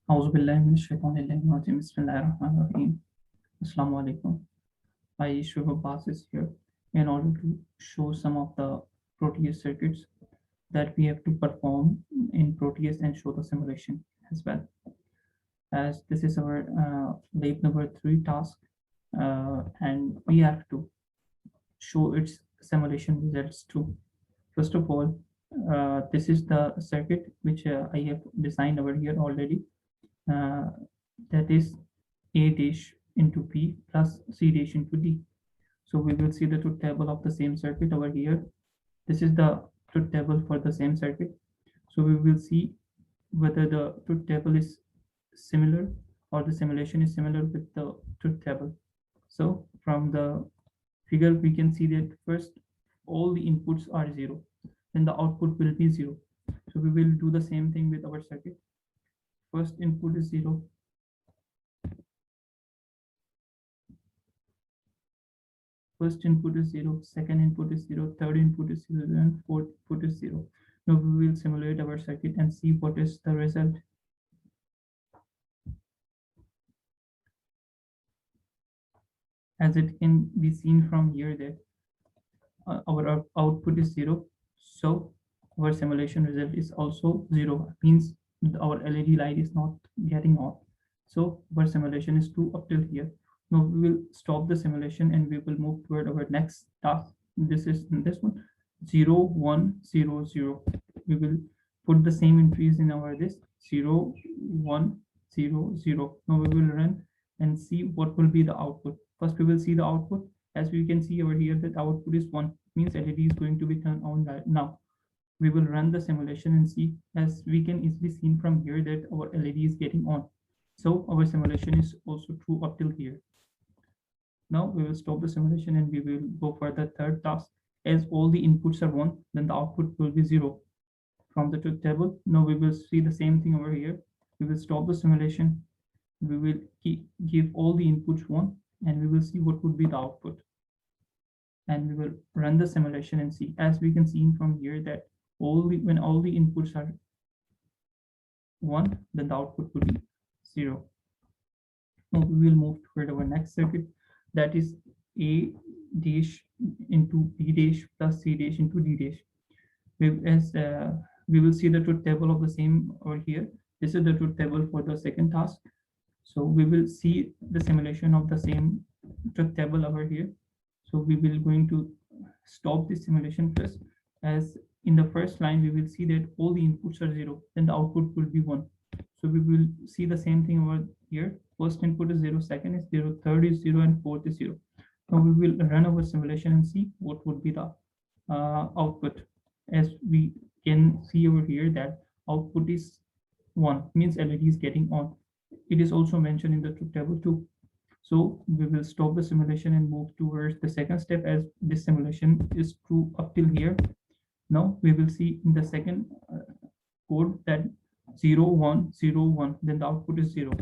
Auzubillahiminash-shaytanir-rajim. Bismillahir-rahmanir-rahim. Assalamu alaikum. I Shubha is here in order to show some of the Proteus circuits that we have to perform in Proteus and show the simulation as well. As this is our lab number 3 task, and we have to show its simulation results too. First of all, this is the circuit which I have designed over here already. That is A dash into B plus C dash into D. So we will see the truth table of the same circuit over here. This is the truth table for the same circuit. So we will see whether the truth table is similar or the simulation is similar with the truth table. So from the figure, we can see that first all the inputs are 0, then the output will be 0. So we will do the same thing with our circuit. First input is 0. First input is 0, second input is 0, third input is 0, and fourth input is 0. Now we will simulate our circuit and see what is the result. As it can be seen from here that our output is 0. So our simulation result is also 0. Means our LED light is not getting on. So our simulation is 2 up till here. Now we will stop the simulation and we will move toward our next task. This is this one, 0 1 0 0. We will put the same entries in our this 0 1 0 0. Now we will run and see what will be the output. First we will see the output. As we can see over here that output is 1, means LED is going to be turned on right now. We will run the simulation and see. As we can easily see from here that our LED is getting on. So our simulation is also true up till here. Now we will stop the simulation and we will go for the third task. As all the inputs are 1, then the output will be 0 from the truth table. Now we will see the same thing over here. We will stop the simulation. We will give all the inputs 1 and we will see what would be the output. And we will run the simulation and see. As we can see from here that when all the inputs are 1, then the output will be 0. Now we will move toward our next circuit. That is A dash into B dash plus C dash into D dash. We will see the truth table of the same over here. This is the truth table for the second task. So we will see the simulation of the same truth table over here. So we will going to stop this simulation first. As in the first line, we will see that all the inputs are 0, then the output will be 1. So we will see the same thing over here. First input is 0, second is 0, third is 0, and fourth is 0. Now we will run our simulation and see what would be the output. As we can see over here that output is 1, means LED is getting on. It is also mentioned in the truth table too. So we will stop the simulation and move towards the second step, as this simulation is true up till here. Now we will see in the second code that 0 1 0 1, then the output is 0.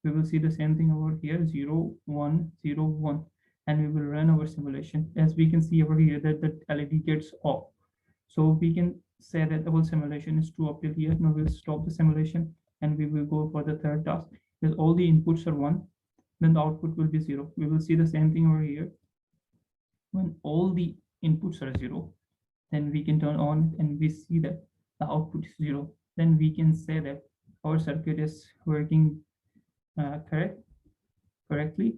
We will see the same thing over here, 0 1 0 1, and we will run our simulation. As we can see over here that the LED gets off. So we can say that our simulation is true up till here. Now we'll stop the simulation and we will go for the third task. Because all the inputs are 1, then the output will be 0. We will see the same thing over here. When all the inputs are 0, then we can turn on and we see that the output is 0. Then we can say that our circuit is working correctly.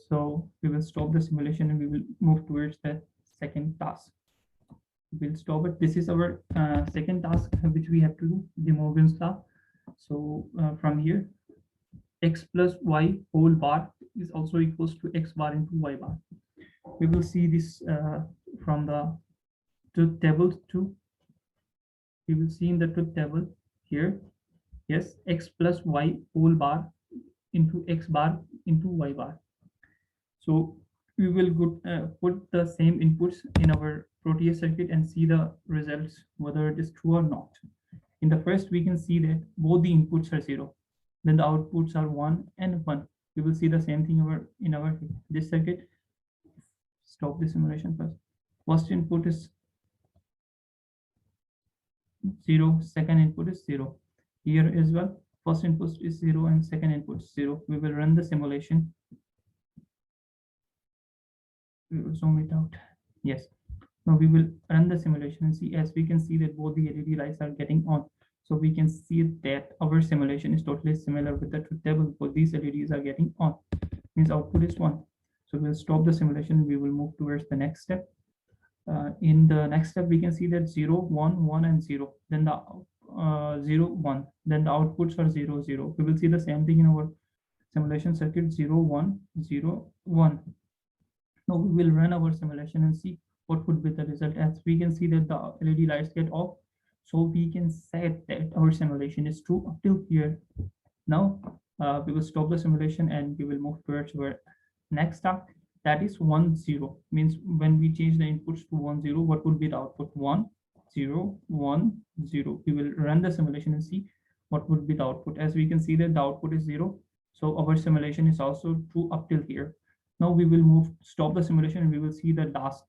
So we will stop the simulation and we will move towards the second task. We'll stop it. This is our second task which we have to do, De Morgan's law. So from here, x plus y whole bar is also equals to x bar into y bar. We will see this from the truth table too. We will see in the truth table here, yes, x plus y whole bar into x bar into y bar. So we will put the same inputs in our Proteus circuit and see the results, whether it is true or not. In the first, we can see that both the inputs are 0. Then the outputs are 1 and 1. We will see the same thing in our this circuit. Stop the simulation first. First input is 0, second input is 0. Here as well, first input is 0 and second input is 0. We will run the simulation. We will zoom it out. Yes. Now we will run the simulation and see, as we can see that both the LED lights are getting on. So we can see that our simulation is totally similar with the truth table. Both these LEDs are getting on, means output is 1. So we'll stop the simulation. We will move towards the next step. In the next step, we can see that 0, 1, 1, and 0. Then the 0, 1. Then the outputs are 0, 0. We will see the same thing in our simulation circuit, 0, 1, 0, 1. Now we will run our simulation and see what would be the result. As we can see that the LED lights get off. So we can say that our simulation is true up till here. Now we will stop the simulation and we will move towards our next task. That is 1, 0. Means when we change the inputs to 1, 0, what would be the output? 1, 0, 1, 0. We will run the simulation and see what would be the output. As we can see that the output is 0. So our simulation is also true up till here. Now we will stop the simulation and we will see the last.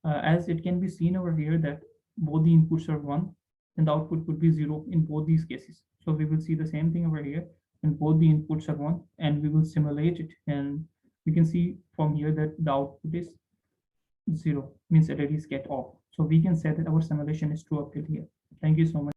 As it can be seen over here that both the inputs are 1 and the output would be 0 in both these cases. So we will see the same thing over here, and both the inputs are 1, and we will simulate it, and we can see from here that the output is 0, means LEDs get off. So we can say that our simulation is true up till here. Thank you so much.